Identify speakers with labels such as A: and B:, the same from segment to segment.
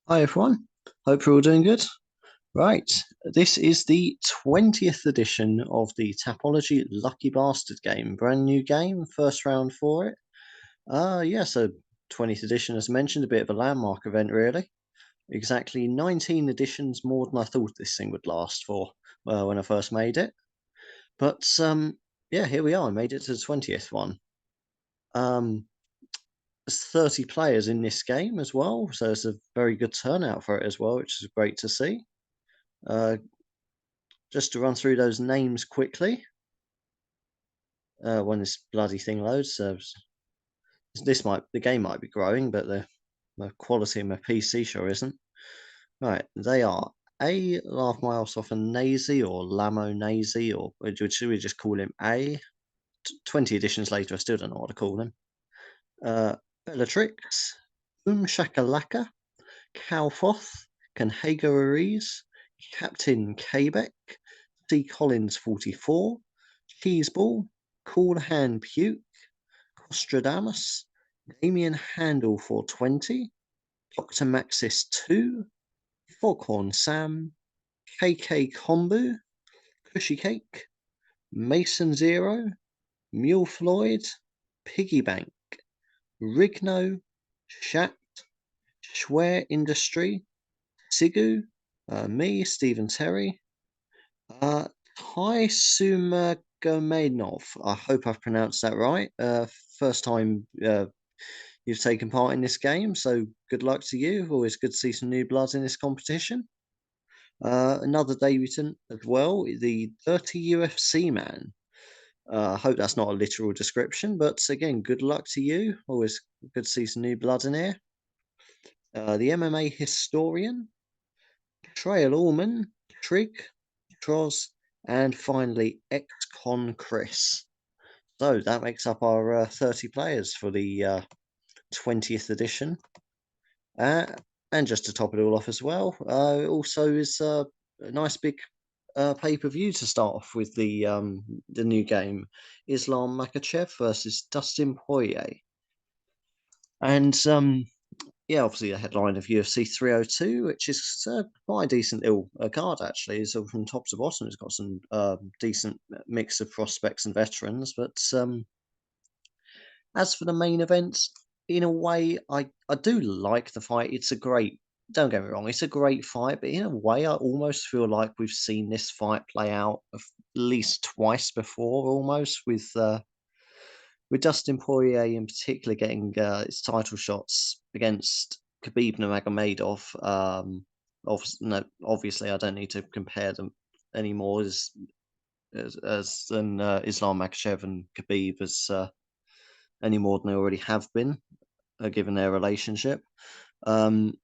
A: Hi everyone, hope you're all doing good. Right, this is the 20th edition of the Tapology Lucky Bastard Game. Brand new game, first round for it. Yeah, so 20th edition, as mentioned, a bit of a landmark event, really. Exactly 19 editions more than I thought this thing would last for when I first made it. But yeah, here we are. I made it to the 20th one. Um, there's 30 players in this game as well, so it's a very good turnout for it as well, which is great to see. Uh, just to run through those names quickly, when this bloody thing loads. The game might be growing, but the quality of my PC sure isn't. Right, they are A. Laugh My Ass Off and Nazy, or Lamo Nazy, or should we just call him A? 20 editions later, I still don't know what to call him. Bellatrix, Shakalaka, Calfoth, Canhaga Ariz, Captain Quebec, C. Collins 44, Cheeseball, Cool Hand Puke, Costradamus, Damien Handel 420, Dr. Maxis 2, Foghorn Sam, KK Kombu, Cushy Cake, Mason Zero, Mule Floyd, Piggy Bank, Rigno, Shat, Schwer Industry, Sigu, me, Stephen Terry, Uh, Hi Sumagomenov. I hope I've pronounced that right. First time you've taken part in this game, so good luck to you. Always good to see some new blood in this competition. Another debutant as well, the Dirty UFC Man. I hope that's not a literal description, but again, good luck to you. Always good to see some new blood in here. The MMA Historian, Trail Allman, Trig, Troz, and finally ex-con Chris. So that makes up our 30 players for the 20th edition. Uh, and just to top it all off as well, also is a nice big pay-per-view to start off with the new game, Islam Makhachev versus Dustin Poirier. And yeah, obviously a headline of UFC 302, which is quite a decent little card actually. So from top to bottom, it's got some decent mix of prospects and veterans. But as for the main events, in a way, I do like the fight. It's a great. Don't get me wrong, it's a great fight, but in a way, I almost feel like we've seen this fight play out at least twice before, almost with Dustin Poirier in particular getting his title shots against Khabib Nurmagomedov. No, obviously, I don't need to compare them anymore as than Islam Makhachev and Khabib any more than they already have been, given their relationship. Um,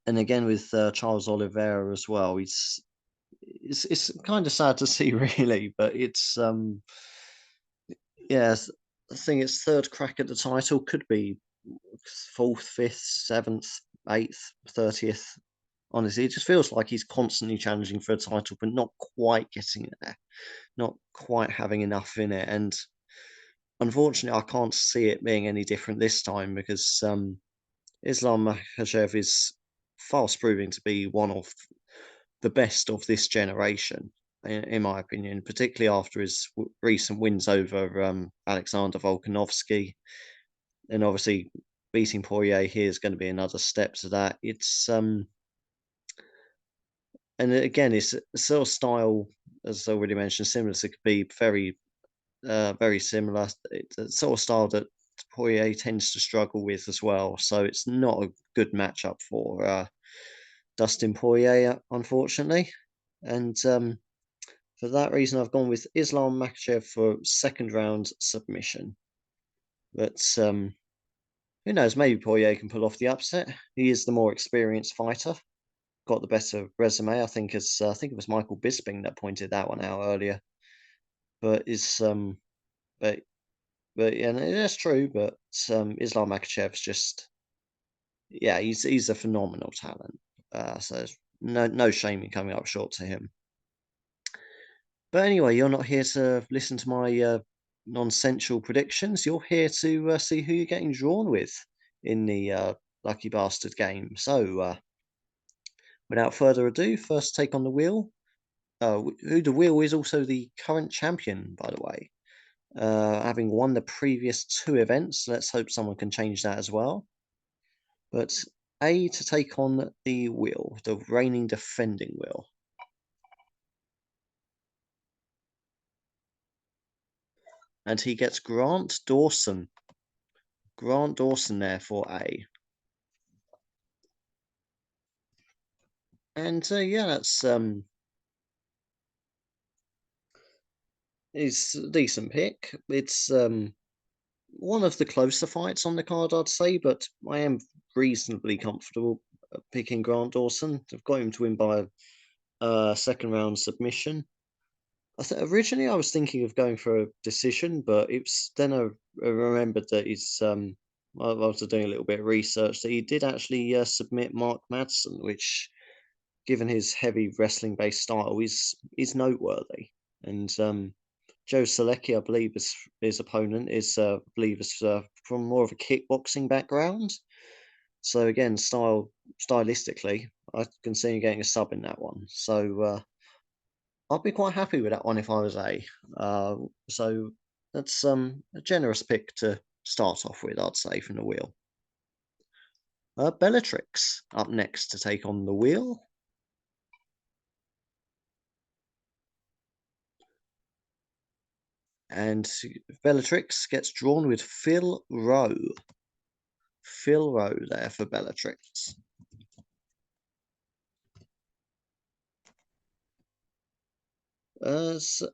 A: and again with Charles Oliveira as well, it's kind of sad to see, really, but it's yeah, I think it's third crack at the title, could be fourth, fifth, seventh, eighth, 30th. Honestly, it just feels like he's constantly challenging for a title, but not quite getting there, not quite having enough in it. And unfortunately, I can't see it being any different this time because Islam Makhachev is fast proving to be one of the best of this generation, in my opinion, particularly after his recent wins over Alexander Volkanovski. And obviously, beating Poirier here is going to be another step to that. It's and again, it's a sort of style, as I already mentioned, similar to Khabib, very similar. It's a sort of style that Poirier tends to struggle with as well. So it's not a good matchup for Dustin Poirier, unfortunately. And for that reason, I've gone with Islam Makhachev for second round submission. But who knows? Maybe Poirier can pull off the upset. He is the more experienced fighter, got the better resume. I think it was Michael Bisping that pointed that one out earlier. But is but yeah, that's true. But Islam Makhachev's just yeah, he's a phenomenal talent. So there's no shame in coming up short to him. But anyway, you're not here to listen to my nonsensical predictions. You're here to see who you're getting drawn with in the Lucky Bastard game. So Without further ado, first take on the wheel. Who the wheel is also the current champion, by the way. Having won the previous 2 events. Let's hope someone can change that as well. But A to take on the wheel, the reigning defending wheel. And he gets Grant Dawson. Grant Dawson there for A. And yeah, that's is a decent pick. It's one of the closer fights on the card, I'd say, but I am reasonably comfortable picking Grant Dawson. I've got him to win by a second round submission. Originally I was thinking of going for a decision, but it's then I remembered that he's I was doing a little bit of research that he did actually submit Mark Madsen, which, given his heavy wrestling based style, is noteworthy. And Joe Selecki, I believe, is his opponent is I believe is from more of a kickboxing background. So again, stylistically, I can see him getting a sub in that one. So I'd be quite happy with that one if I was A. So that's a generous pick to start off with, I'd say, from the wheel. Bellatrix up next to take on the wheel. And Bellatrix gets drawn with Phil Rowe. Phil Rowe there for Bellatrix. So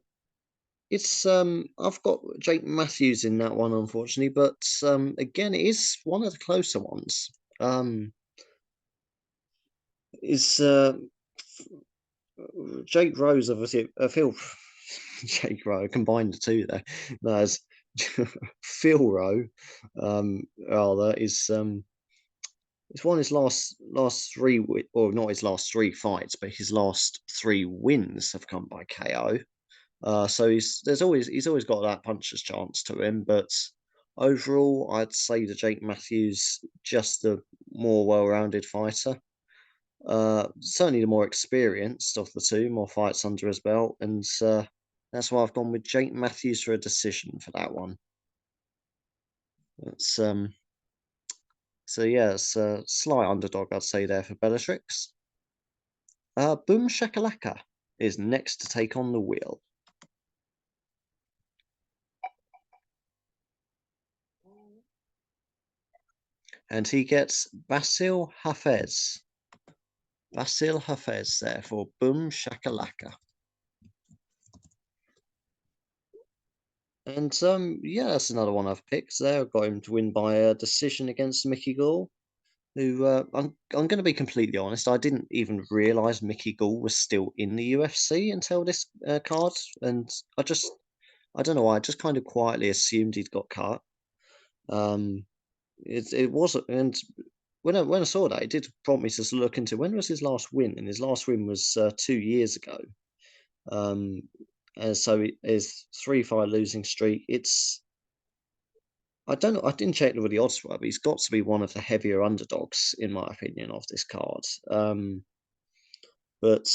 A: it's I've got Jake Matthews in that one, unfortunately, but again, it is one of the closer ones. Is Jake Rowe's obviously Phil Jake Rowe combined the two there. No, it's Phil Rowe, rather is it's won his last 3 or not his last 3 fights, but his last 3 wins have come by KO. So he's always got that puncher's chance to him, but overall, I'd say that Jake Matthews just the more well-rounded fighter. Certainly the more experienced of the two, more fights under his belt, and that's why I've gone with Jake Matthews for a decision for that one. It's so yeah, it's a slight underdog, I'd say there for Bellatrix. Boom Shakalaka is next to take on the wheel. And he gets Basil Hafez. Basil Hafez there for Boom Shakalaka. And yeah, that's another one I've picked there. I've got him to win by a decision against Mickey Gall, who I'm going to be completely honest, I didn't even realise Mickey Gall was still in the UFC until this card, and I don't know why, I just kind of quietly assumed he'd got cut. It wasn't, and when I saw that, it did prompt me to look into when was his last win, and his last win was 2 years ago. And so his 3-5 losing streak. I don't know. I didn't check what the odds were, but he's got to be one of the heavier underdogs, in my opinion, of this card. But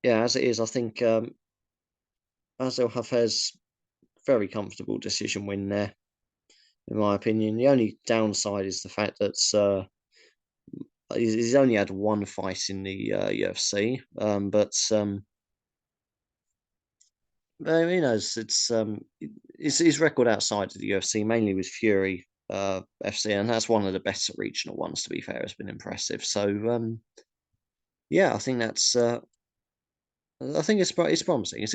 A: yeah, as it is, I think Basil Hafez, very comfortable decision win there, in my opinion. The only downside is the fact that he's only had 1 fight in the UFC, but who knows? It's his record outside of the UFC, mainly with Fury FC, and that's one of the better regional ones. To be fair, has been impressive. So yeah, I think that's I think it's promising. That's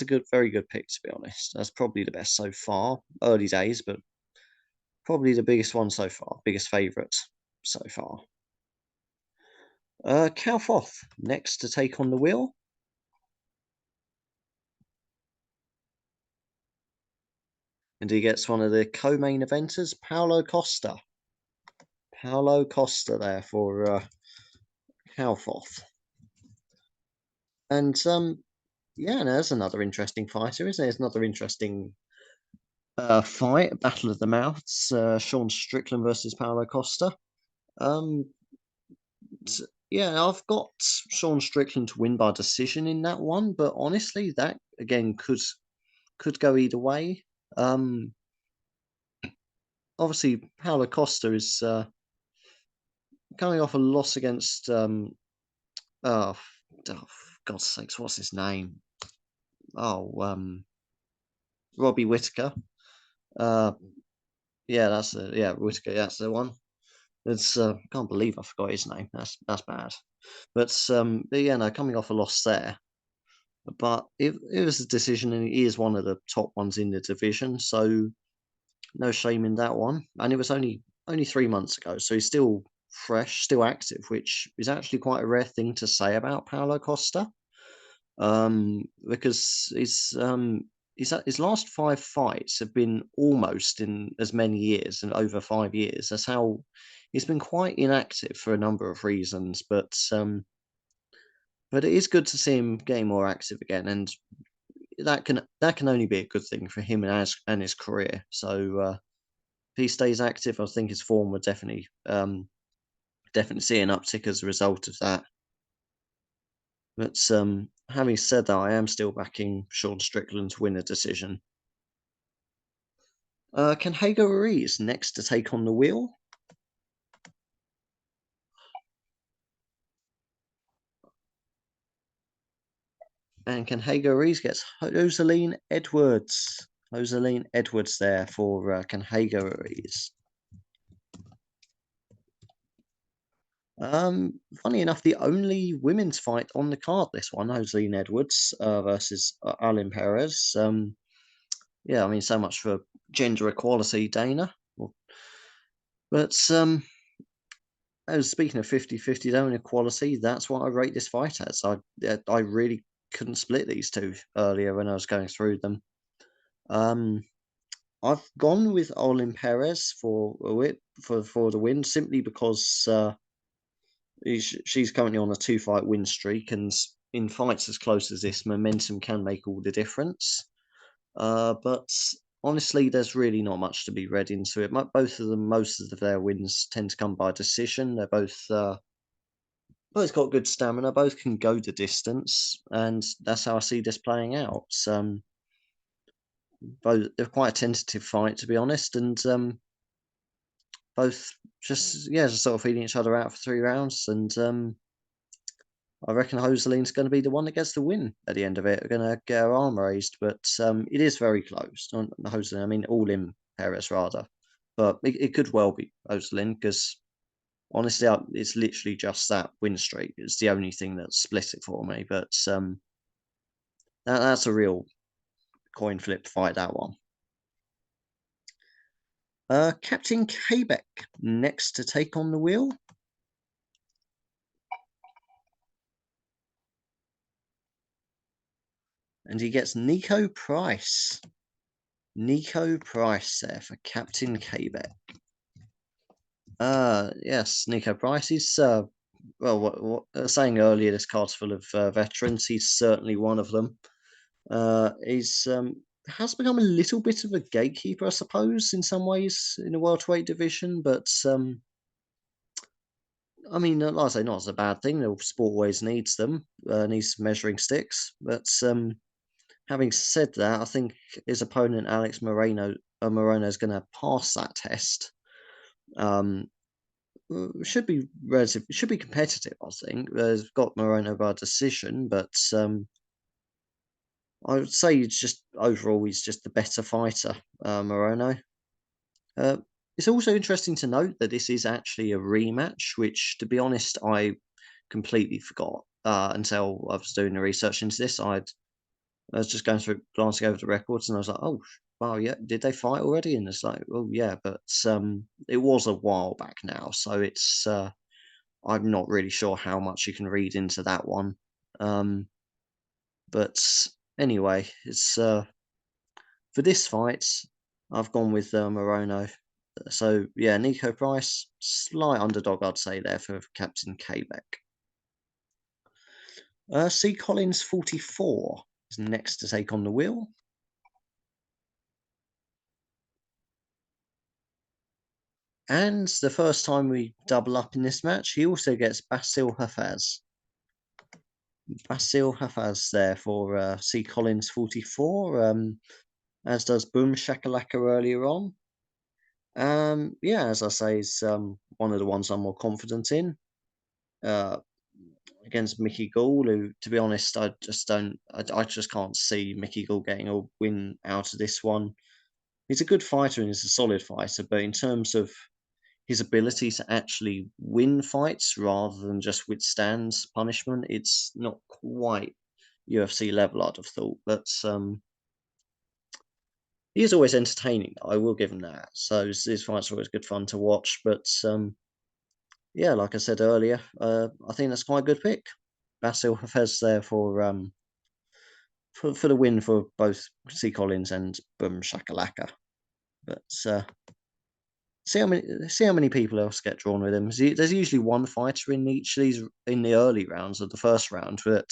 A: a good, very good pick, to be honest. That's probably the best so far. Early days, but probably the biggest one so far, biggest favourite so far. Calfoth next to take on the wheel. And he gets one of the co-main eventers, Paulo Costa. Paulo Costa there for Calfoth. And yeah, there's another interesting fighter, isn't it? There's another interesting fight, Battle of the Mouths, Sean Strickland versus Paulo Costa. Yeah, I've got Sean Strickland to win by decision in that one, but honestly, that again could go either way. Um, Obviously, Paulo Costa is coming off a loss against oh, oh, for God's sakes, what's his name? Oh, Robbie Whittaker. Uh, yeah, that's it. Yeah, Whittaker. That's the one. It's can't believe I forgot his name. That's bad. But yeah, no, coming off a loss there. But it was a decision, and he is one of the top ones in the division, so no shame in that one. And it was only 3 months ago, so he's still fresh, still active, which is actually quite a rare thing to say about Paulo Costa. Because his last 5 fights have been almost in as many years and over 5 years. That's how he's been quite inactive for a number of reasons, but it is good to see him getting more active again, and that can only be a good thing for him and his career. So if he stays active, I think his form would definitely see an uptick as a result of that. But having said that, I am still backing Sean Strickland to win a decision. Can Hago Ruiz next to take on the wheel? And can Hago Ruiz get Rosaline Edwards? Rosaline Edwards there for can Hago Ruiz. Funny enough, the only women's fight on the card, this one, Rosaline Edwards versus Arlen Perez. Yeah, I mean, so much for gender equality, Dana. But speaking of 50-50 zone equality, that's what I rate this fight as. I really couldn't split these two earlier when I was going through them. Um, I've gone with Olin Perez for the win simply because she's currently on a 2 fight win streak, and in fights as close as this, momentum can make all the difference. But honestly, there's really not much to be read into it. Both of them, most of their wins tend to come by decision. They're both got good stamina, both can go the distance, and that's how I see this playing out. Both they're quite a tentative fight, to be honest, and both just sort of feeding each other out for 3 rounds, and I reckon Hosaline's going to be the one that gets the win at the end of it. We're going to get her arm raised, but it is very close. Not Hosaline, I mean, all in Perez rather, but it could well be Hosaline because honestly, it's literally just that win streak. It's the only thing that split it for me. But that's a real coin flip fight, that one. Captain Quebec next to take on the wheel. And he gets Nico Price. Nico Price there for Captain Quebec. Yes, Nico Price. He's well, what saying earlier, this card's full of veterans. He's certainly one of them. He's has become a little bit of a gatekeeper, I suppose, in some ways in the welterweight division. But I mean, like I say, not as a bad thing. The sport always needs them, needs measuring sticks. But having said that, I think his opponent Alex Moreno is going to pass that test. Should be relative. Should be competitive. I think they've got Moreno by decision, but I would say he's just the better fighter, Moreno. Uh, it's also interesting to note that this is actually a rematch, which, to be honest, I completely forgot until I was doing the research into this. I was just glancing over the records, and I was like, "Oh, wow, yeah, did they fight already?" And it's like, "Oh, yeah," but it was a while back now, so it's I'm not really sure how much you can read into that one. But anyway, it's for this fight, I've gone with Morono. So yeah, Nico Price, slight underdog, I'd say there for Captain Quebec. C Collins 44 is next to take on the wheel. And the first time we double up in this match, he also gets Basil Hafez. Basil Hafez there for C. Collins 44, as does Boom Shakalaka earlier on. Yeah, as I say, is one of the ones I'm more confident in. Against Mickey Gall, who, to be honest, I just can't see Mickey Gall getting a win out of this one. He's a good fighter and he's a solid fighter, but in terms of his ability to actually win fights rather than just withstand punishment, it's not quite UFC level, I'd have thought. But he is always entertaining. I will give him that. So his fights are always good fun to watch. But yeah, like I said earlier, I think that's quite a good pick. Basil Hafez there for the win for both C. Collins and Boom Shakalaka. But see how many people else get drawn with him. There's usually one fighter in each of these in the early rounds of the first round, but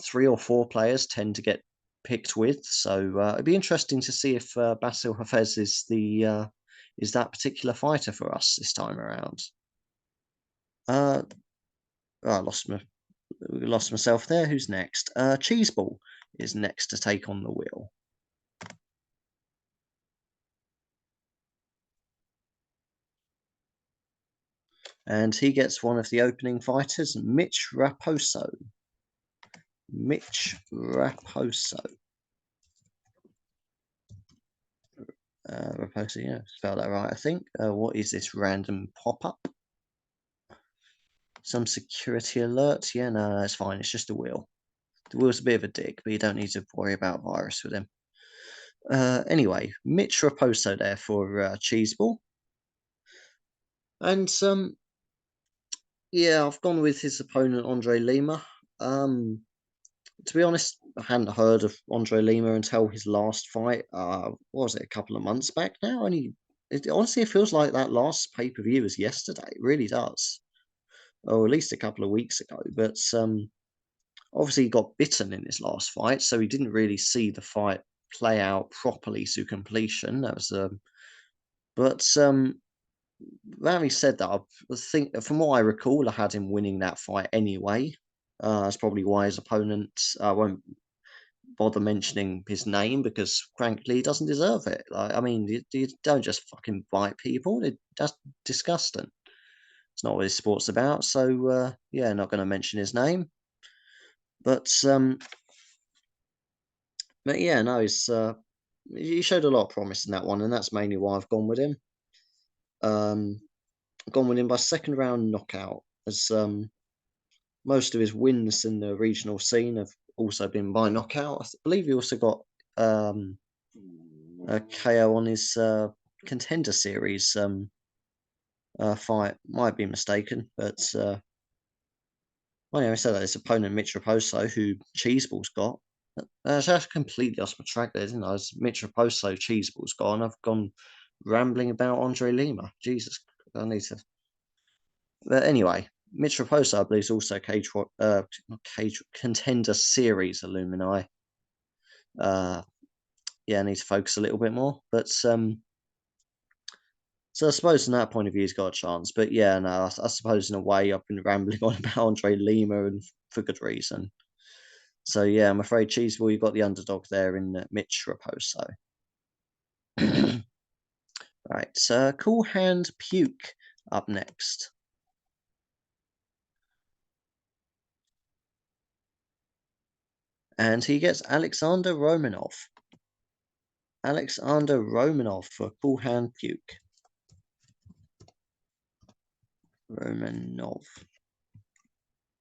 A: 3 or 4 players tend to get picked with. So it'd be interesting to see if Basil Hafez is that particular fighter for us this time around. I lost myself there. Who's next? Cheeseball is next to take on the wheel. And he gets one of the opening fighters, Mitch Raposo. Mitch Raposo. Raposo, yeah, spelled that right, I think. What is this random pop-up? Some security alert? Yeah, no, that's fine. It's just a wheel. The wheel's a bit of a dick, but you don't need to worry about virus with him. Anyway, Mitch Raposo there for Cheeseball. And yeah, I've gone with his opponent, Andre Lima. To be honest, I hadn't heard of Andre Lima until his last fight. What was it, a couple of months back now? Honestly, it feels like that last pay-per-view was yesterday. It really does. Or at least a couple of weeks ago. But obviously he got bitten in his last fight, so he didn't really see the fight play out properly to completion. That was but having said that, I think from what I recall, I had him winning that fight anyway. That's probably why his opponent, I won't bother mentioning his name because frankly he doesn't deserve it. Like, I mean, you don't just fucking bite people. It's just disgusting. It's not what his sport's about. So yeah, not going to mention his name. But yeah, no, he showed a lot of promise in that one, and that's mainly why I've gone with him. I've gone with him by second round knockout, as most of his wins in the regional scene have also been by knockout. I believe he also got a KO on his contender series fight. Might be mistaken, but well, yeah, I said that his opponent Mitch Raposo, who Cheeseball's got. That's completely off my track there, didn't I? It's Mitch Raposo, Cheeseball's gone. I've gone rambling about Andre Lima. Jesus, I need to. But anyway, Mitch Raposo, I believe, is also cage contender series alumni. Yeah, I need to focus a little bit more. But so I suppose from that point of view, he's got a chance. But yeah, no, I suppose in a way I've been rambling on about Andre Lima and for good reason. So yeah, I'm afraid Cheeseball, you've got the underdog there in Mitch Raposo. Right, Cool Hand Puke up next. And he gets Alexander Romanov. Alexander Romanov for Cool Hand Puke. Romanov.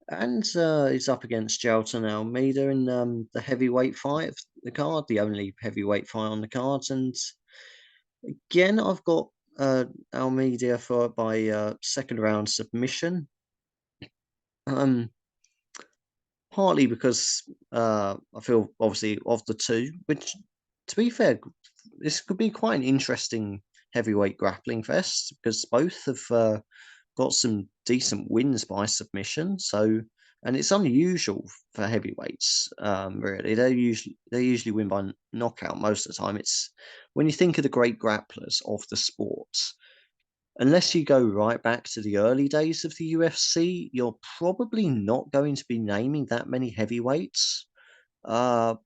A: And he's up against Jalton Almeida in the heavyweight fight of the card, the only heavyweight fight on the cards. And again, I've got Almeida by second round submission. Partly because I feel obviously of the two, which to be fair, this could be quite an interesting heavyweight grappling fest because both have got some decent wins by submission. So, and it's unusual for heavyweights. Really, they usually win by knockout most of the time. It's when you think of the great grapplers of the sport, unless you go right back to the early days of the UFC, you're probably not going to be naming that many heavyweights. Uh,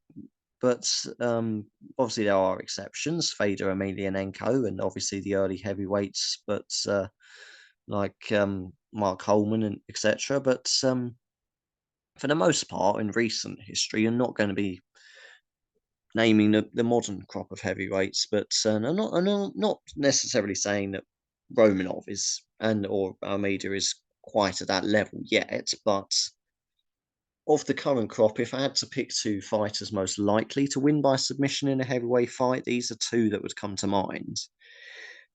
A: but obviously there are exceptions, Fedor Emelianenko, and obviously the early heavyweights, but like Mark Coleman and etc. But for the most part, in recent history, you're not going to be naming the modern crop of heavyweights. But I'm not necessarily saying that Romanov is or Almeida is quite at that level yet. But of the current crop, if I had to pick two fighters most likely to win by submission in a heavyweight fight, these are two that would come to mind.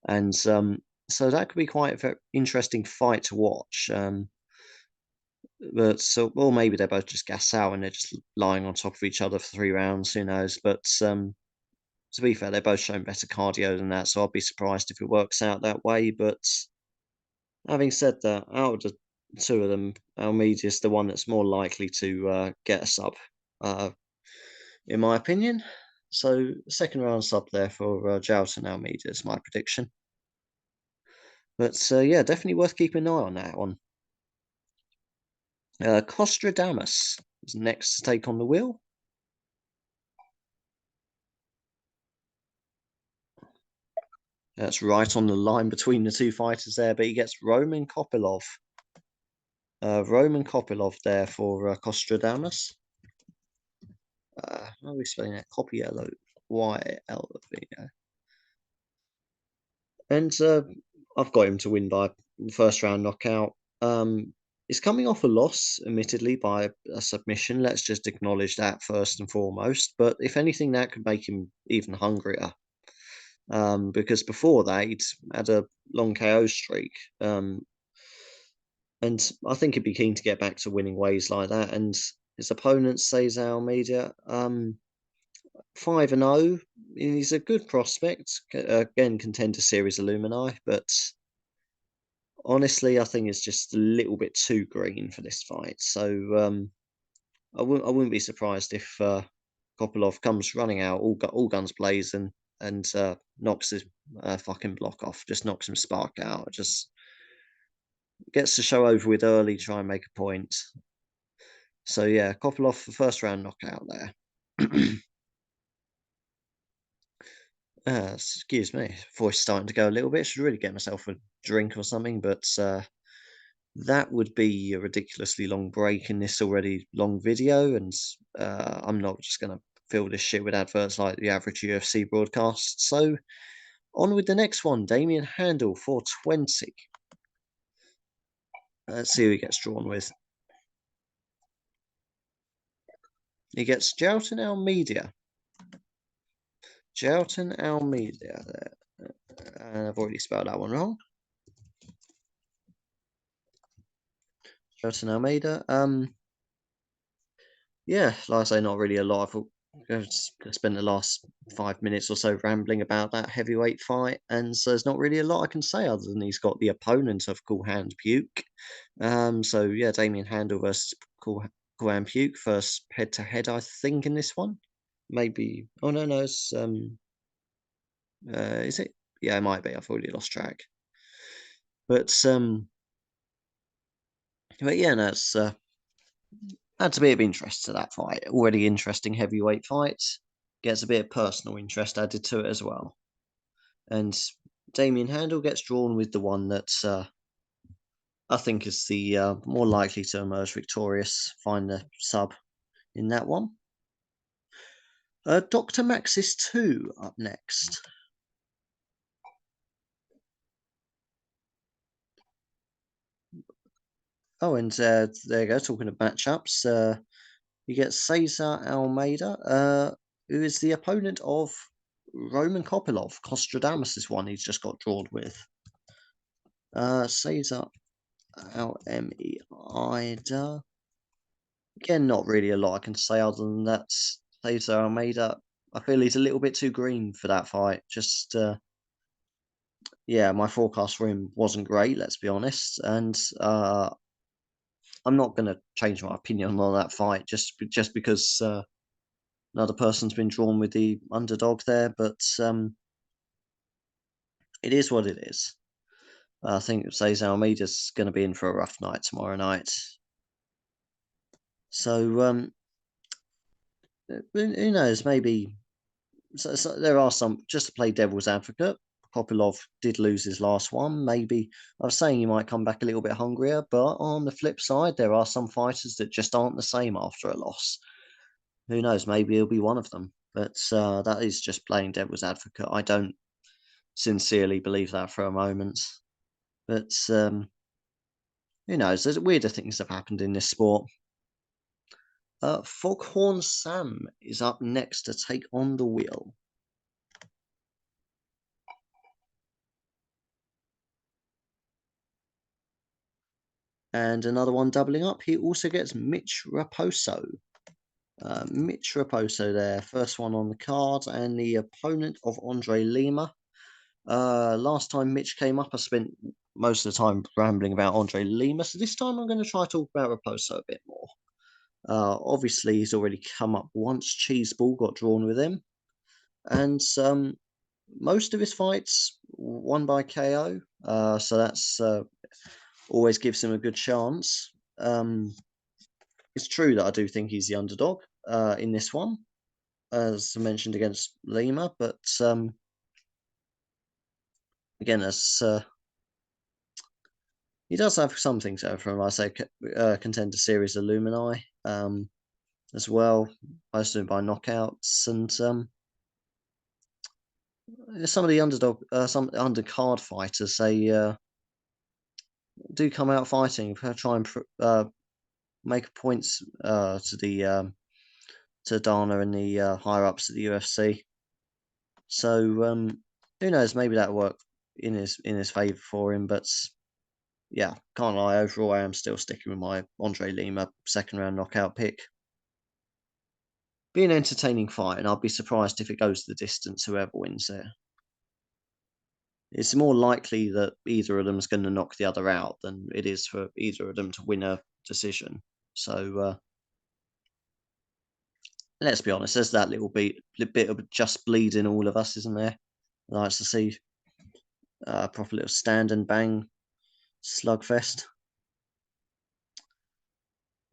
A: And so that could be quite an interesting fight to watch. But or maybe they're both just gas out and they're just lying on top of each other for 3 rounds. Who knows? But to be fair, they're both showing better cardio than that, so I'd be surprised if it works out that way. But having said that, out of the two of them, Almeida's the one that's more likely to get a sub, uh, in my opinion. So second round sub there for Jailton Almeida is my prediction. But yeah, definitely worth keeping an eye on that one. Costradamus is next to take on the wheel. That's right on the line between the two fighters there, but he gets Roman Kopylov. Roman Kopylov there for Costradamus. How are we spelling that? Kopylov. Y-L-V. And I've got him to win by first round knockout. He's coming off a loss, admittedly, by a submission. Let's just acknowledge that first and foremost. But if anything, that could make him even hungrier. Because before that, he'd had a long KO streak. And I think he'd be keen to get back to winning ways like that. And his opponent, Cesar Almeida, 5-0. He's a good prospect. Again, contender series alumni, but honestly, I think it's just a little bit too green for this fight. So I wouldn't be surprised if Kopylov comes running out, all guns blazing, and knocks his fucking block off. Just knocks him spark out. Just gets the show over with early, try and make a point. So yeah, Kopylov for first round knockout there. Excuse me, voice starting to go a little bit. Should really get myself a drink or something, but that would be a ridiculously long break in this already long video, and I'm not just going to fill this shit with adverts like the average UFC broadcast. So on with the next one, Damien Handel 420. Let's see who he gets drawn with. He gets Jailton Almeida. Jailton Almeida there. And I've already spelled that one wrong. Jailton Almeida. Yeah, like I say, not really a lot. I've spent the last 5 minutes or so rambling about that heavyweight fight, and so there's not really a lot I can say other than he's got the opponent of Cool Hand Puke. So yeah, Damien Handel versus Cool Hand Puke, first head to head, I think, in this one. Maybe. Oh no, it's is it? Yeah, it might be. I've already lost track. But yeah, no, it's adds a bit of interest to that fight. Already interesting heavyweight fight. Gets a bit of personal interest added to it as well. And Damien Handel gets drawn with the one that I think is the more likely to emerge victorious, find the sub in that one. Dr. Maxis 2 up next. Oh, and there you go, talking of matchups. You get Cesar Almeida, who is the opponent of Roman Kopylov. Costradamus is one he's just got drawn with. Cesar Almeida. Again, not really a lot I can say other than that. Cesar Almeida, I feel he's a little bit too green for that fight. Just, yeah, my forecast for him wasn't great, let's be honest. And I'm not going to change my opinion on that fight just because another person's been drawn with the underdog there. But it is what it is. I think Cesar Almeida's going to be in for a rough night tomorrow night. So who knows? Maybe so there are some, just to play devil's advocate. Kopylov did lose his last one. Maybe I was saying he might come back a little bit hungrier, but on the flip side, there are some fighters that just aren't the same after a loss. Who knows? Maybe he'll be one of them. But that is just playing devil's advocate. I don't sincerely believe that for a moment. But who knows? There's weirder things have happened in this sport. Foghorn Sam is up next to take on the wheel. And another one doubling up. He also gets Mitch Raposo. Mitch Raposo there, first one on the card, and the opponent of Andre Lima. Last time Mitch came up, I spent most of the time rambling about Andre Lima, so this time I'm going to try to talk about Raposo a bit more. Obviously, he's already come up once. Cheeseball got drawn with him, and most of his fights won by KO. So that's always gives him a good chance. It's true that I do think he's the underdog in this one, as I mentioned against Lima, but again, as he does have some things over him. I say Contender Series Illumini as well, most of them by knockouts, and some of the some undercard fighters, they do come out fighting, try and make points to Dana and the higher ups at the UFC. So who knows? Maybe that'll work in his favour for him. But yeah, can't lie. Overall, I am still sticking with my Andre Lima second round knockout pick. Be an entertaining fight, and I'll be surprised if it goes the distance. Whoever wins it, it's more likely that either of them is going to knock the other out than it is for either of them to win a decision. So let's be honest, there's that little bit of just bleed in all of us, isn't there? Likes to see a proper little stand and bang slugfest.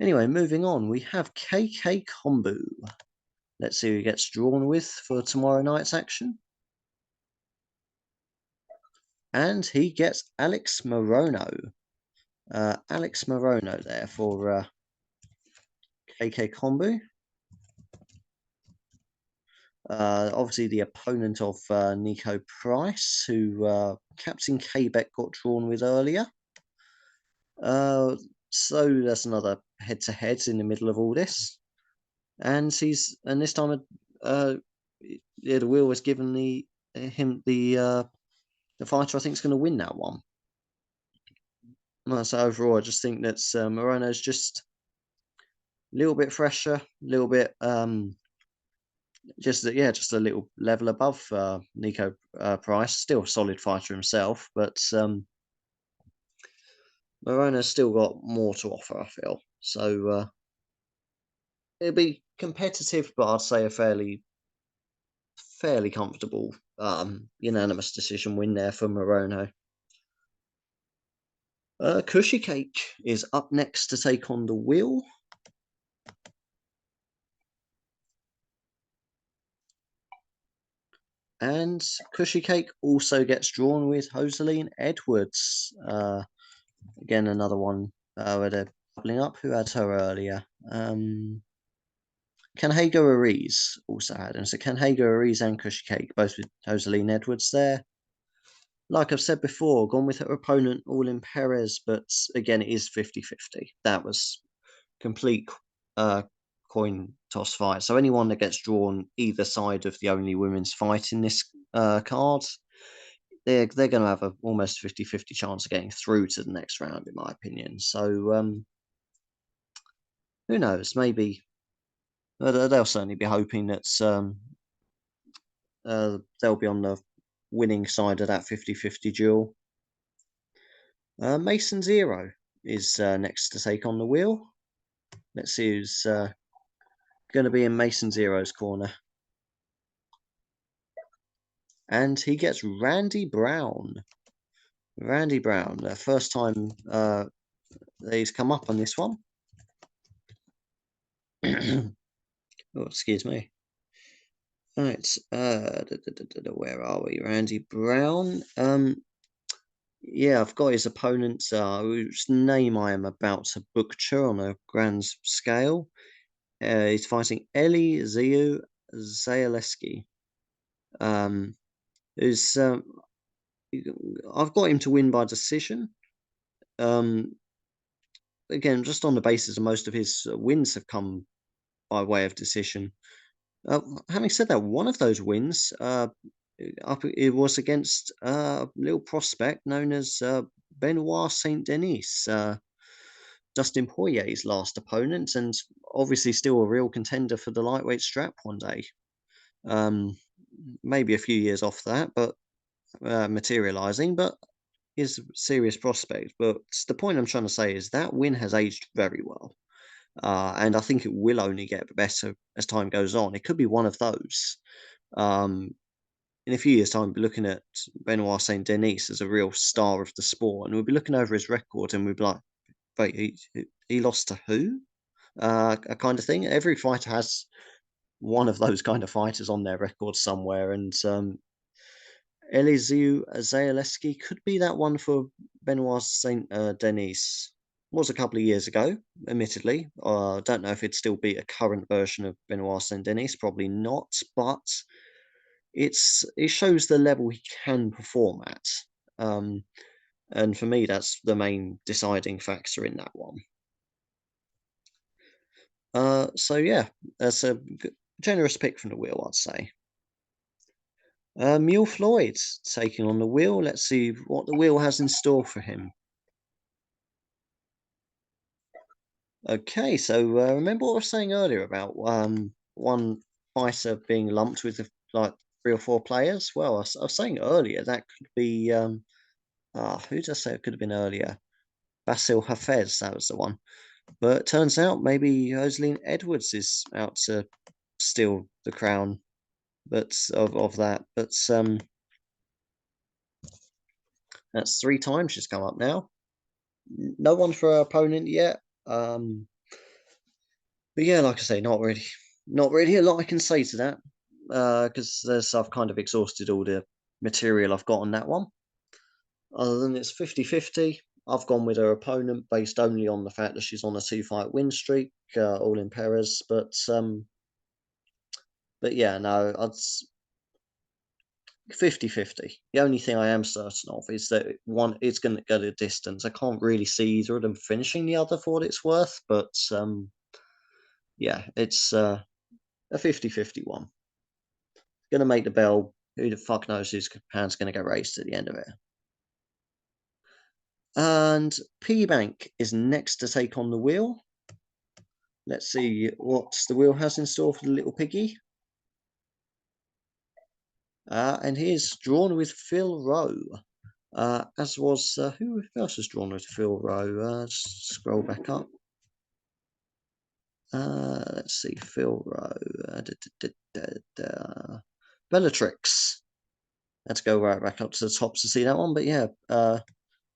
A: Anyway, moving on, we have KK Kombu. Let's see who he gets drawn with for tomorrow night's action. And he gets Alex Morono. Alex Morono there for KK Kombu. Obviously the opponent of Nico Price, who Captain Quebec got drawn with earlier. So that's another head-to-head in the middle of all this. And this time the wheel was given the fighter I think is going to win that one. So overall, I just think that Morono's just a little bit fresher, a little bit just a little level above Nico Price. Still a solid fighter himself, but Morono's still got more to offer, I feel. So it'll be competitive, but I'd say a fairly comfortable unanimous decision win there for Morono. Cushy Cake is up next to take on the wheel. And Cushy Cake also gets drawn with Joseline Edwards. Again, another one where they're doubling up. Who had her earlier? Canhego Ariz also had him. So Canhego Ariz and Cushy Cake, both with Joseline Edwards there. Like I've said before, gone with her opponent, all in Perez, but again, it is 50-50. That was complete coin toss fight. So anyone that gets drawn either side of the only women's fight in this card, they're going to have a almost 50-50 chance of getting through to the next round, in my opinion. So who knows? Maybe they'll certainly be hoping that they'll be on the winning side of that 50-50 duel. Mason Zero is next to take on the wheel. Let's see who's going to be in Mason Zero's corner. And he gets Randy Brown. Randy Brown, the first time he's come up on this one. Oh, excuse me. Right, where are we? Randy Brown. Yeah, I've got his opponent, whose name I am about to butcher on a grand scale. He's fighting Elizeu Zaleski. Who's I've got him to win by decision. Again, just on the basis of most of his wins have come by way of decision. Having said that, one of those wins it was against a little prospect known as Benoit Saint Denis, Dustin Poirier's last opponent, and obviously still a real contender for the lightweight strap one day. Maybe a few years off that, but materializing, but is a serious prospect. But the point I'm trying to say is that win has aged very well. And I think it will only get better as time goes on. It could be one of those. In a few years' time, we'll be looking at Benoit Saint Denis as a real star of the sport, and we'll be looking over his record, and we'll be like, "Wait, he lost to who?" A kind of thing. Every fighter has one of those kind of fighters on their record somewhere, and Elizeu Zaleski could be that one for Benoit Saint Denis. Was a couple of years ago, admittedly. Don't know if it'd still be a current version of Benoit Saint Denis. Probably not, but it shows the level he can perform at. And for me, that's the main deciding factor in that one. So yeah, that's a generous pick from the wheel, I'd say. Mule Floyd taking on the wheel. Let's see what the wheel has in store for him. Okay, so remember what I was saying earlier about one fighter being lumped with like 3 or 4 players? Well, I was saying earlier that could be who did I say it could have been earlier? Basil Hafez, that was the one. But it turns out maybe Joselyn Edwards is out to steal the crown, but of that. But that's 3 times she's come up now. No one for her opponent yet. But yeah, like I say, not really a lot I can say to that, because I've kind of exhausted all the material I've got on that one. Other than it's 50-50, I've gone with her opponent based only on the fact that she's on a 2-fight win streak, all in Perez. But yeah, no, it's 50-50. The only thing I am certain of is that one it's going to go the distance. I can't really see either of them finishing the other for what it's worth, but yeah, it's a 50-50 one. Going to make the bell. Who the fuck knows whose hand's going to get raised at the end of it. And Piggy Bank is next to take on the wheel. Let's see what the wheel has in store for the little piggy. And he's drawn with Phil Rowe. As was, who else was drawn with Phil Rowe? Scroll back up. Let's see, Phil Rowe. Bellatrix. Let's go right back up to the top to see that one. But yeah,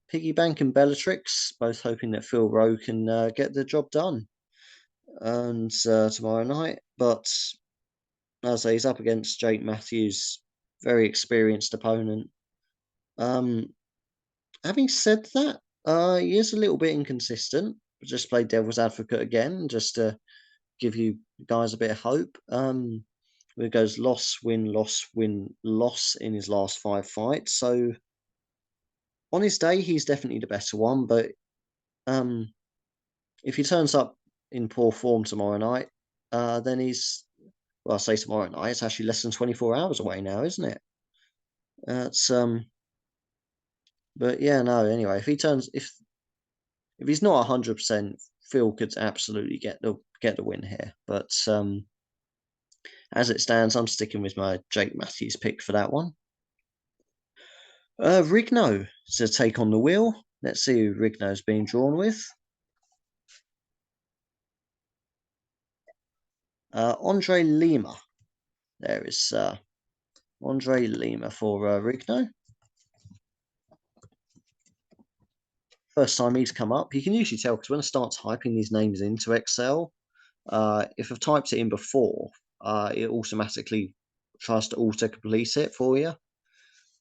A: Piggy Bank and Bellatrix, both hoping that Phil Rowe can get the job done. And tomorrow night, but as I say, he's up against Jake Matthews, very experienced opponent. Having said that, he is a little bit inconsistent. Just play devil's advocate again, just to give you guys a bit of hope. It goes loss, win, loss, win, loss in his last 5 fights. So on his day, he's definitely the better one. But if he turns up in poor form tomorrow night, then he's, well, I say tomorrow night, it's actually less than 24 hours away now, isn't it? It's but yeah, no. Anyway, if he's not 100%, Phil could absolutely get the win here. But as it stands, I'm sticking with my Jake Matthews pick for that one. Rigno to take on the wheel. Let's see who Rigno's being drawn with. Andre Lima. There is Andre Lima for Rigno. first time he's come up. You can usually tell because when I start typing these names into Excel, if I've typed it in before, it automatically tries to auto-complete it for you.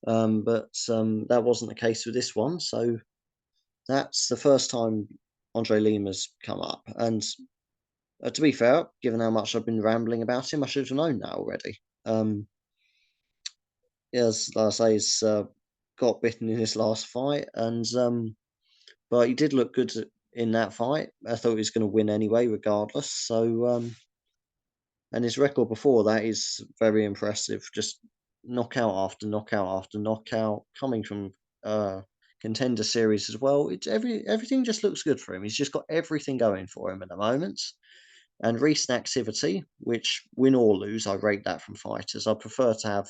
A: But that wasn't the case with this one, so that's the first time Andre Lima's come up. And to be fair, given how much I've been rambling about him, I should have known that already. As I say, he's got bitten in his last fight, and but he did look good in that fight. I thought he was going to win anyway, regardless. So, and his record before that is very impressive. Just knockout after knockout after knockout, coming from contender series as well. It's everything just looks good for him. He's just got everything going for him at the moment. And recent activity, which win or lose, I rate that from fighters. I prefer to have.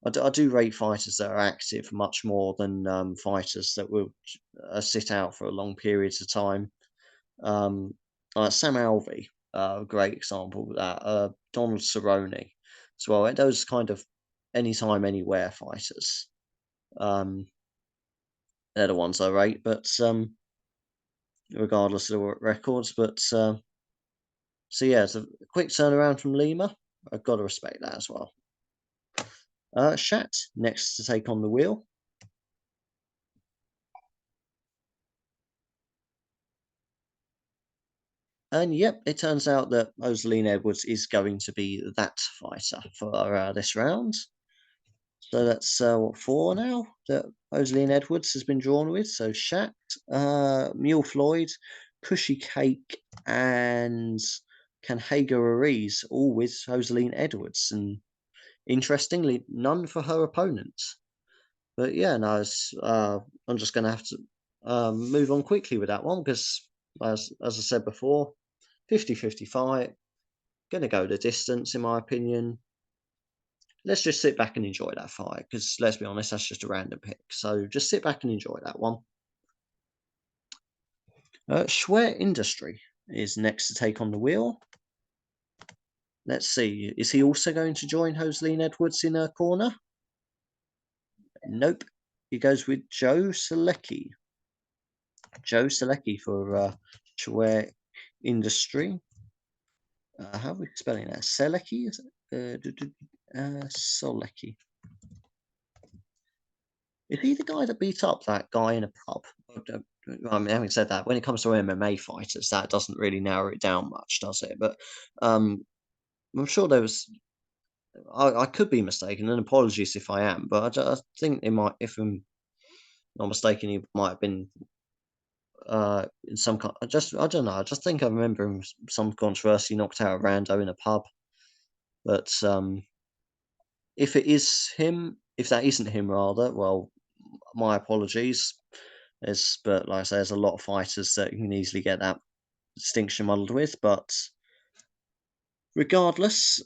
A: I do rate fighters that are active much more than fighters that will sit out for long periods of time. Like Sam Alvey, great example of that. Donald Cerrone as well. Those kind of anytime, anywhere fighters. They're the ones I rate, but regardless of the records. But so yeah, it's a quick turnaround from Lima. I've got to respect that as well. Shat next to take on the wheel. And yep, it turns out that Rosaline Edwards is going to be that fighter for this round. So that's what, 4 now that Rosaline Edwards has been drawn with. So Shat, Mule Floyd, Cushy Cake, and Canhaga Ruiz, all with Rosaline Edwards. And interestingly, none for her opponents. But yeah, no, I'm just going to have to move on quickly with that one because, as I said before, 50-50 fight. Going to go the distance, in my opinion. Let's just sit back and enjoy that fight because, let's be honest, that's just a random pick. So just sit back and enjoy that one. Schwer Industry is next to take on the wheel. Let's see. Is he also going to join Rosaline Edwards in her corner? Nope. He goes with Joe Selecki. Joe Selecki for Schwer Industry. How are we spelling that? Selecki? Solecki. Is he the guy that beat up that guy in a pub? I mean, having said that, when it comes to MMA fighters, that doesn't really narrow it down much, does it? But I'm sure there was. I could be mistaken, and apologies if I am. But I think it might, if I'm not mistaken, he might have been in some kind. I don't know. I just think I remember him some controversy knocked out a rando in a pub. But if it is him, if that isn't him, rather, well, my apologies. But like I say, there's a lot of fighters that you can easily get that distinction muddled with. But regardless,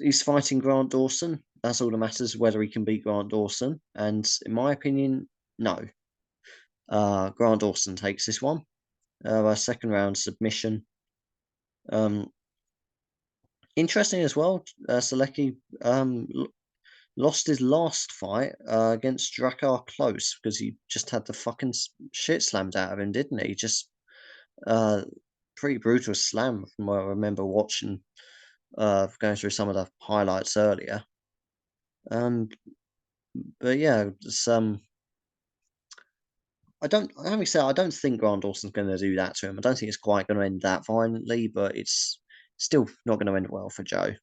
A: he's fighting Grant Dawson. That's all that matters, whether he can beat Grant Dawson. And in my opinion, no. Grant Dawson takes this one by second round submission. Interesting as well, Selecki lost his last fight against Drakkar Close because he just had the fucking shit slammed out of him, didn't he? Just pretty brutal slam from what I remember watching, going through some of the highlights earlier. But yeah, it's, having said, I don't think Grant Dawson's going to do that to him. I don't think it's quite going to end that violently, but it's still not going to end well for Joe.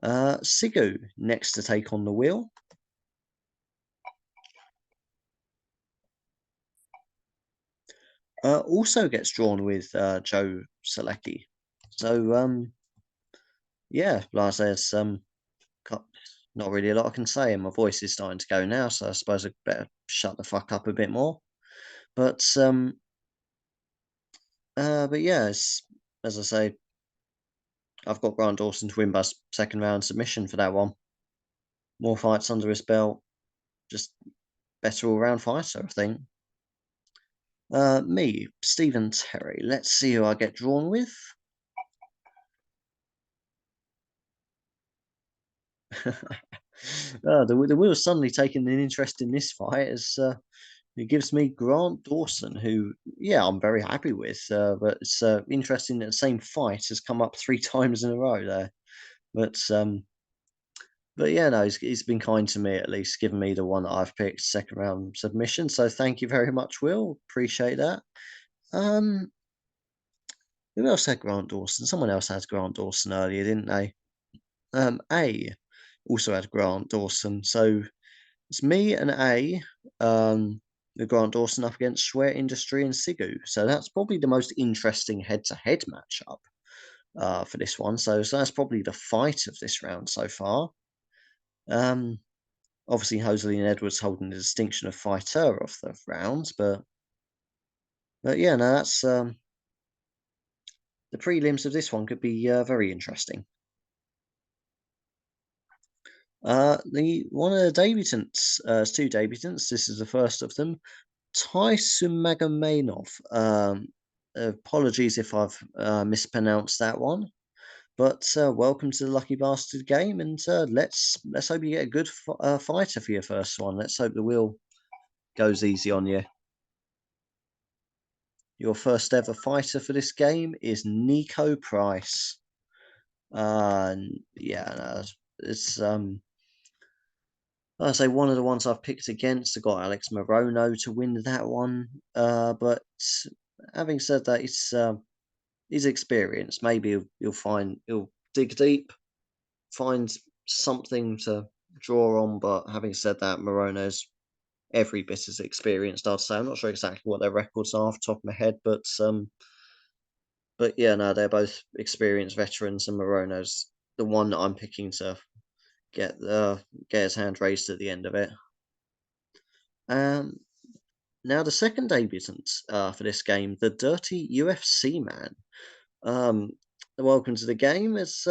A: Sigu next to take on the wheel. Also gets drawn with Joe Selecki. So yeah, like I say, it's not really a lot I can say, and my voice is starting to go now, so I suppose I better shut the fuck up a bit more. But yeah, as I say, I've got Grant Dawson to win by second round submission for that one. More fights under his belt, just better all round fighter, I think. Me, Stephen Terry. Let's see who I get drawn with. The wheel's suddenly taking an interest in this fight as it gives me Grant Dawson, who, yeah, I'm very happy with. But it's interesting that the same fight has come up 3 times in a row there. But yeah, no, he's been kind to me, at least, giving me the one that I've picked, second round submission. So thank you very much, Will. Appreciate that. Um, who else had Grant Dawson? Someone else had Grant Dawson earlier, didn't they? A also had Grant Dawson. So it's me and A, with Grant Dawson up against Swear Industry and Sigu. So that's probably the most interesting head-to-head matchup for this one. So that's probably the fight of this round so far. Obviously, Joseline Edwards holding the distinction of fighter of the rounds, but yeah, no, that's the prelims of this one could be very interesting. The one of the debutants, it's 2 debutants. This is the first of them. Taisumagamenov. Apologies if I've mispronounced that one. But welcome to the Lucky Bastard game, and let's hope you get a good fighter for your first one. Let's hope the wheel goes easy on you. Your first ever fighter for this game is Nico Price. Yeah, no, it's I say one of the ones I've picked against. I got Alex Morono to win that one. But having said that, it's his experience. Maybe he'll dig deep, find something to draw on. But having said that, Morono's every bit as experienced, I'd say. I'm not sure exactly what their records are off the top of my head, but yeah, no, they're both experienced veterans, and Morono's the one that I'm picking to get his hand raised at the end of it. Now the second debutant for this game, the Dirty UFC Man. Welcome to the game. Let's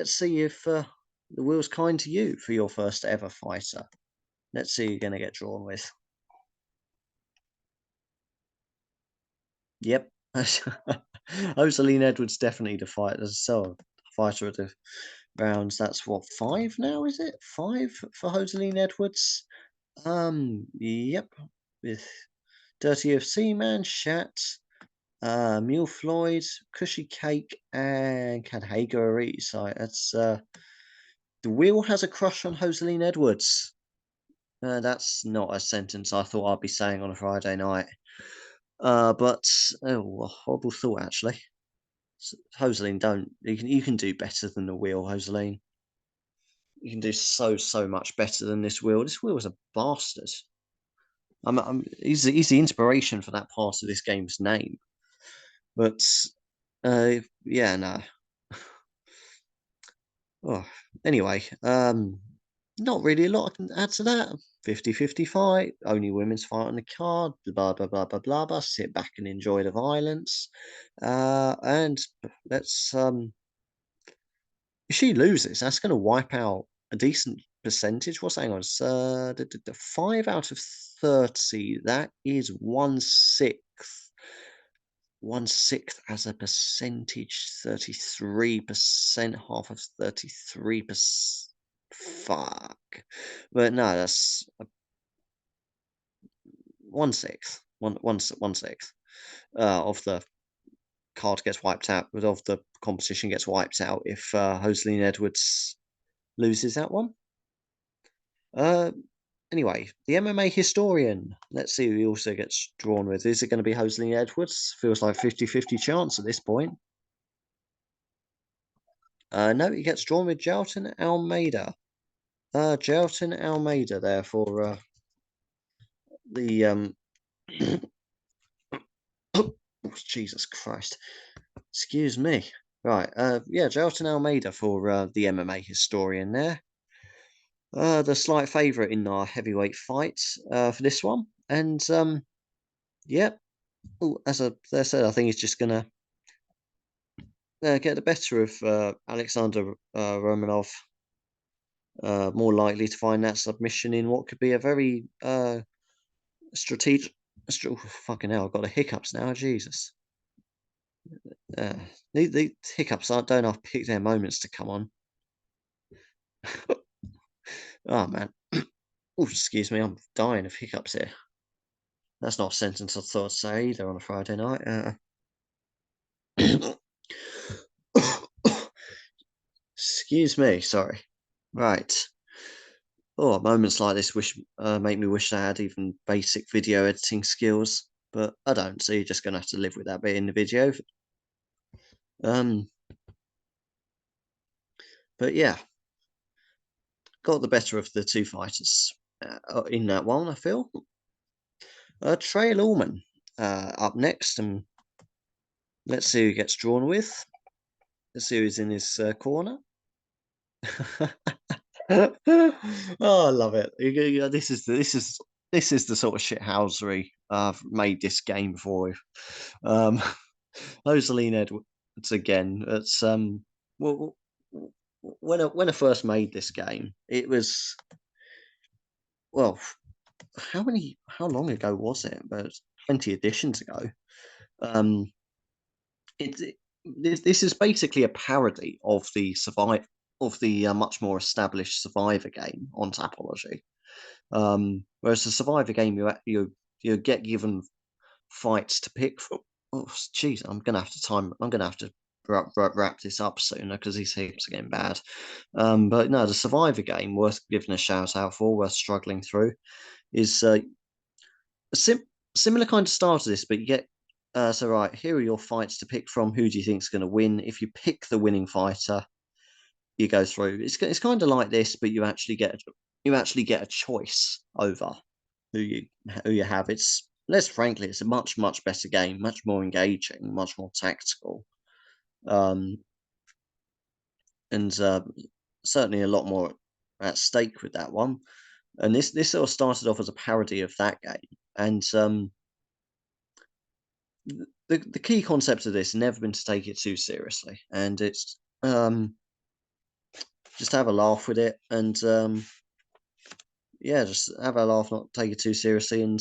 A: see if the wheel's kind to you for your first ever fighter. Let's see who you're gonna get drawn with. Yep. Joseline Edwards definitely the fighter. So fighter of the rounds. That's what, 5 now, is it? 5 for Joseline Edwards. Yep. With Dirty UFC Man, Shat, Mule Floyd, Cushy Cake, and Cadhaga Aris. So that's the wheel has a crush on Joseline Edwards. That's not a sentence I thought I'd be saying on a Friday night. But oh, a horrible thought actually. Joseline, don't you can do better than the wheel, Joseline. You can do so much better than this wheel. This wheel is a bastard. He's the inspiration for that part of this game's name. But yeah, no. Oh, anyway, not really a lot I can add to that. 50-50 fight, only women's fight on the card, blah blah blah blah blah blah. Sit back and enjoy the violence. And let's if she loses, that's gonna wipe out a decent percentage. What's hang on? 5 out of 30. That is 1/6. 1/6 as a percentage, 33%, half of 33%. Fuck. But no, that's 1/6. 1/6 of the card gets wiped out, but of the competition gets wiped out if Joseline Edwards loses that one. Anyway, the MMA historian. Let's see who he also gets drawn with. Is it going to be Joseline Edwards? Feels like 50-50 chance at this point. No, he gets drawn with Gelton Almeida. Gelton Almeida there for the oh, Jesus Christ. Excuse me. Right, yeah, Gelton Almeida for the MMA historian there. The slight favourite in our heavyweight fight for this one. And yep, as I said, I think he's just gonna get the better of Alexander Romanov. More likely to find that submission in what could be a very strategic. Oh, fucking hell, I've got the hiccups now. Jesus. The hiccups don't have pick their moments to come on. Oh man. Oh, excuse me, I'm dying of hiccups here. That's not a sentence I thought I'd say either on a Friday night. Excuse me, sorry. Right. Oh, moments like this make me wish I had even basic video editing skills, but I don't. So you're just gonna have to live with that bit in the video. Um, but yeah, got the better of the two fighters in that one. I feel. Trey Lawman up next, and let's see who gets drawn with. Let's see who's in his corner. Oh, I love it. This is the sort of shithousery I've made this game for. Um, Rosaline Edwards again. It's well, when I first made this game, it was well, how long ago was it? But 20 editions ago. Um, this is basically a parody of the much more established Survivor game on Tapology. Whereas the Survivor game, you get given fights to pick from. Oh, jeez, I'm gonna have to wrap this up sooner because these heaps are getting bad. But no, the Survivor game, worth giving a shout out for, worth struggling through, is a similar kind of style to this, but you get. So right, here are your fights to pick from. Who do you think is going to win? If you pick the winning fighter, you go through. It's kind of like this, but you actually get a choice over who you have. It's less frankly, it's a much better game, much more engaging, much more tactical, um, and certainly a lot more at stake with that one. And this sort of started off as a parody of that game, and the key concept of this has never been to take it too seriously, and it's just have a laugh with it, and yeah, just have a laugh, not take it too seriously. And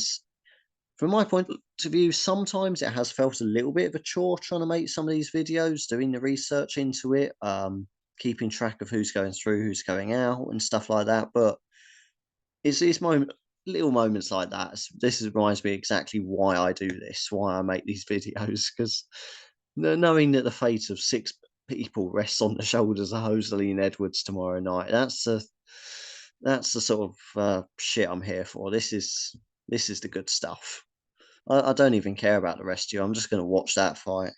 A: from my point of view, sometimes it has felt a little bit of a chore trying to make some of these videos, doing the research into it, keeping track of who's going through, who's going out, and stuff like that. But it's little moments like that. This reminds me exactly why I do this, why I make these videos, because knowing that the fate of six people rests on the shoulders of Rosaline Edwards tomorrow night, that's the sort of shit I'm here for. This is the good stuff. I don't even care about the rest of you. I'm just going to watch that fight.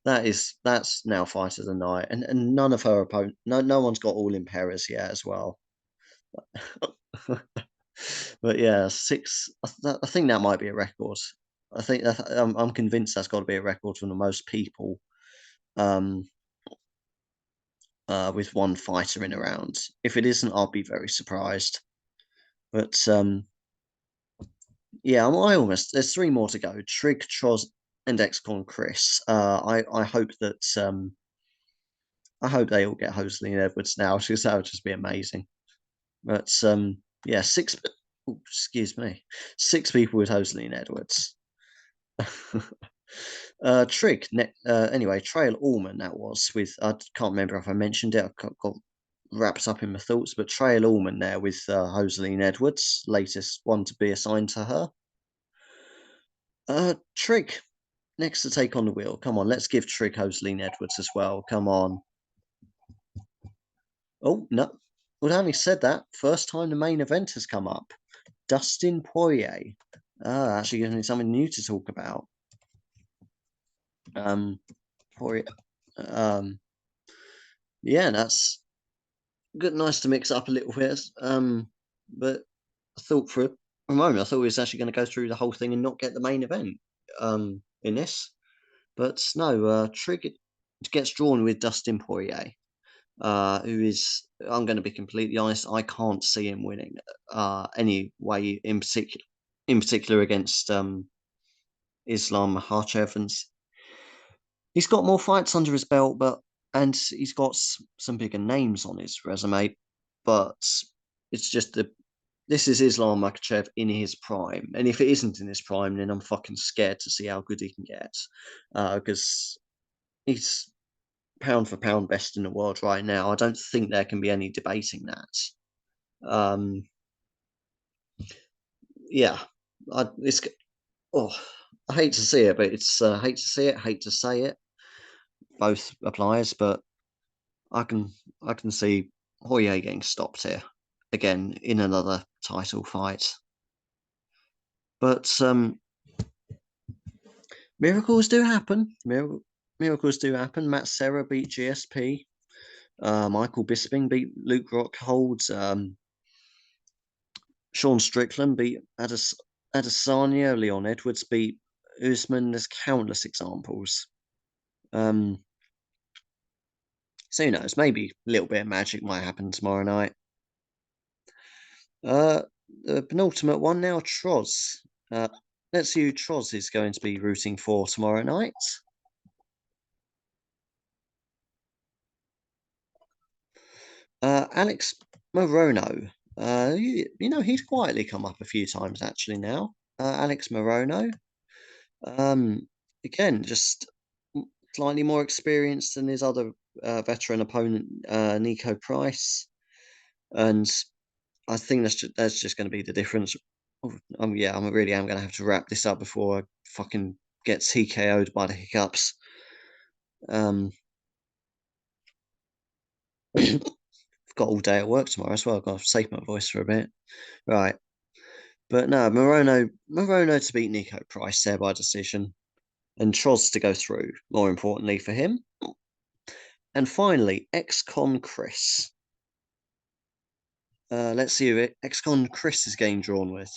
A: That's now fight of the night, and none of her opponent, no one's got all impairs yet as well. But yeah, six. I think that might be a record. I'm convinced that's got to be a record for the most people. Um, with one fighter in a round. If it isn't, I'll be very surprised. But yeah, I almost there's three more to go. Trig, Troz, and XCon Chris. I hope that I hope they all get Hosley and Edwards now, because that would just be amazing. But yeah, excuse me, six people with Hosley and Edwards. Trig, anyway, Trail Allman that was with, I can't remember if I mentioned it, I got wrapped up in my thoughts, but Trail Allman there with Hoseline Edwards, latest one to be assigned to her. Trig, next to take on the wheel. Come on, let's give Trig Hoseline Edwards as well. Come on. Oh, no. Well, having said that, first time the main event has come up. Dustin Poirier. Actually gives me something new to talk about. Poirier. Yeah, that's good. Nice to mix up a little bit. But I thought for a moment, I thought he was actually going to go through the whole thing and not get the main event in this. But no, Trig gets drawn with Dustin Poirier, who is, I'm going to be completely honest, I can't see him winning any way in particular against Islam Makhachev. And he's got more fights under his belt, and he's got some bigger names on his resume, but it's just this is Islam Makhachev in his prime, and if it isn't in his prime, then I'm fucking scared to see how good he can get, because he's pound for pound best in the world right now. I don't think there can be any debating that. Yeah, it's oh, I hate to see it, but it's hate to see it, hate to say it. Both applies, but I can I can see Hoyer getting stopped here again in another title fight. But miracles do happen. Miracles do happen. Matt Serra beat GSP. Michael Bisping beat Luke Rockhold. Sean Strickland beat Adesanya. Leon Edwards beat Usman. There's countless examples. So who knows? Maybe a little bit of magic might happen tomorrow night. The penultimate one now, Troz. Let's see who Troz is going to be rooting for tomorrow night. Alex Morono. You know, he's quietly come up a few times actually now. Alex Morono. Again, just slightly more experienced than his other veteran opponent, Nico Price. And I think that's just going to be the difference. Yeah, I really am going to have to wrap this up before I fucking get TKO'd by the hiccups. I've got all day at work tomorrow as well. I've got to save my voice for a bit. Right. But no, Morono to beat Nico Price there by decision. And Troz to go through, more importantly for him. And finally, ex-con Chris. Let's see who ex-con Chris is getting drawn with.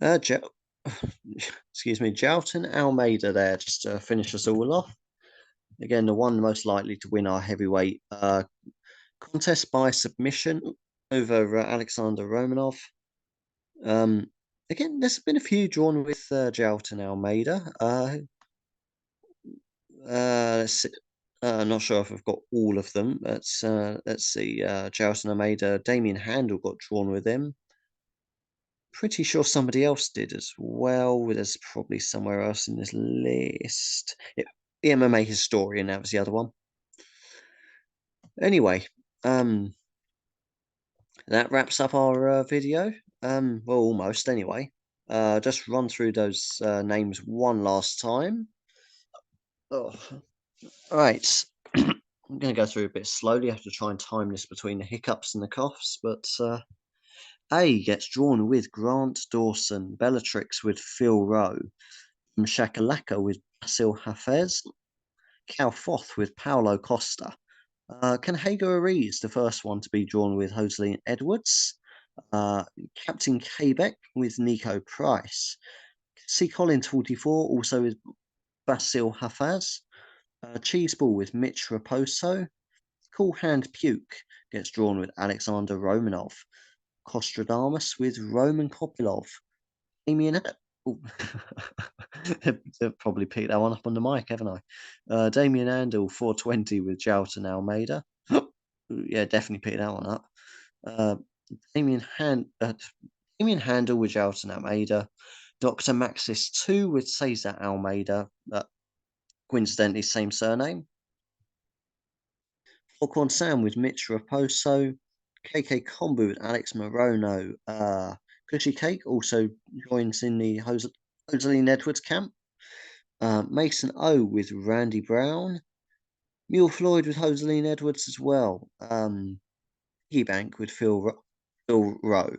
A: Excuse me, Jalton Almeida there, just to finish us all off. Again, the one most likely to win our heavyweight contest by submission over Alexander Romanov. Again, there's been a few drawn with Jalton Almeida. Let's see. I'm not sure if I've got all of them. Let's see. Jalton Almeida, Damien Handel got drawn with him. Pretty sure somebody else did as well. There's probably somewhere else in this list. The MMA historian, that was the other one. Anyway, that wraps up our video. Well, almost anyway. Just run through those names one last time. Oh, all right. I'm going to go through a bit slowly. I have to try and time this between the hiccups and the coughs. But A gets drawn with Grant Dawson, Bellatrix with Phil Rowe, Shakalaka with Basil Hafez, Cal Foth with Paulo Costa. Can Hager Ariz, the first one to be drawn with Joselyn Edwards, Captain Quebec with Nico Price, C. Collins 44 also with Basil Hafaz, Cheeseball with Mitch Raposo, Cool Hand Puke gets drawn with Alexander Romanov, Kostradamus with Roman Kopilov, Damien. Oh, probably picked that one up on the mic, haven't I? Damien Andel 420 with Jalton Almeida. Yeah, definitely picked that one up. Damien Handel with Jalton Almeida. Dr. Maxis 2 with Cesar Almeida. Coincidentally, same surname. Foghorn Sam with Mitch Raposo. KK Combo with Alex Morono. Cushy Cake also joins in the Joselyn Edwards camp. Mason O with Randy Brown. Mule Floyd with Joselyn Edwards as well. Bank with Phil Rowe.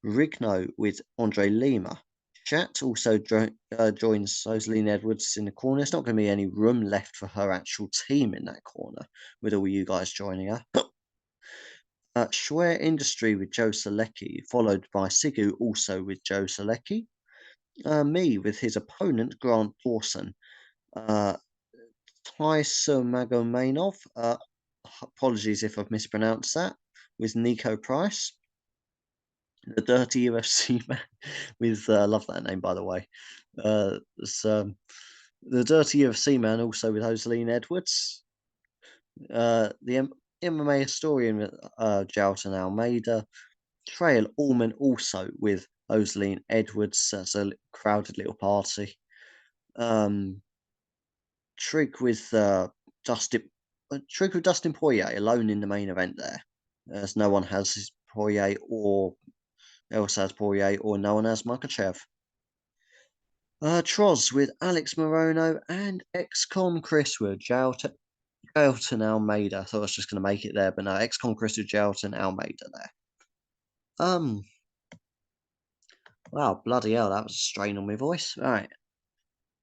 A: Rigno with Andre Lima. Chat also joins Joselyn Edwards in the corner. There's not going to be any room left for her actual team in that corner with all you guys joining her. Schwer Industry with Joe Selecki, followed by Sigu also with Joe Selecki. Me with his opponent Grant Dawson. Magomedov. Apologies if I've mispronounced that. With Nico Price. The Dirty UFC Man with love that name by the way. The Dirty UFC Man also with Joselyn Edwards. The MMA historian with Jalton Almeida. Trail Allman also with Joselyn Edwards. That's a crowded little party. Trig with Dustin Poirier alone in the main event there. as no one has Poirier or else has Poirier, or no one has Makachev. Troz with Alex Morono and ex-con Chris with Jailton Almeida. I thought I was just going to make it there, but no, ex-con Chris with Jailton Almeida there. Wow, bloody hell, that was a strain on my voice. Alright.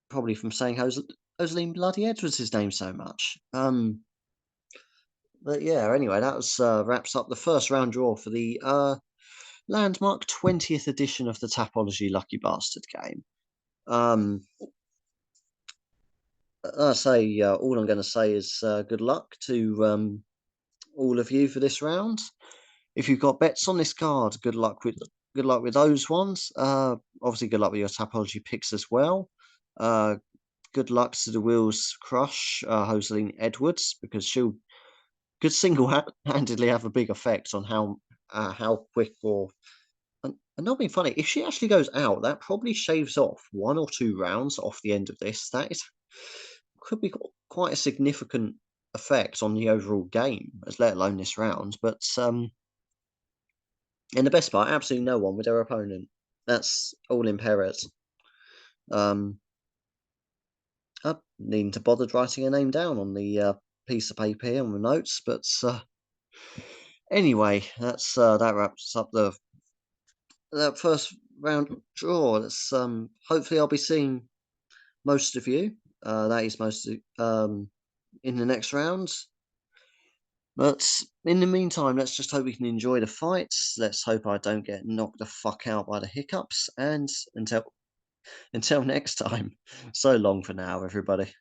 A: Probably from saying Joseline Bloody Edwards' name so much. But yeah, anyway, that was wraps up the first round draw for the landmark 20th edition of the Tapology Lucky Bastard game. I say all I'm going to say is good luck to all of you for this round. If you've got bets on this card, good luck with those ones. Obviously, good luck with your Tapology picks as well. Good luck to the Wheels Crush, Joseline Edwards, because she'll could single-handedly have a big effect on how quick or and not being funny. If she actually goes out, that probably shaves off 1 or 2 rounds off the end of this. Could be quite a significant effect on the overall game, as let alone this round. But in the best part, absolutely no one with their opponent. That's all in Perez. I needn't to bother writing a name down on the piece of paper here on the notes, but anyway, that wraps up the that first round draw. Let's hopefully I'll be seeing most of you. That is most in the next round. But in the meantime, let's just hope we can enjoy the fights. Let's hope I don't get knocked the fuck out by the hiccups. And until next time, so long for now, everybody.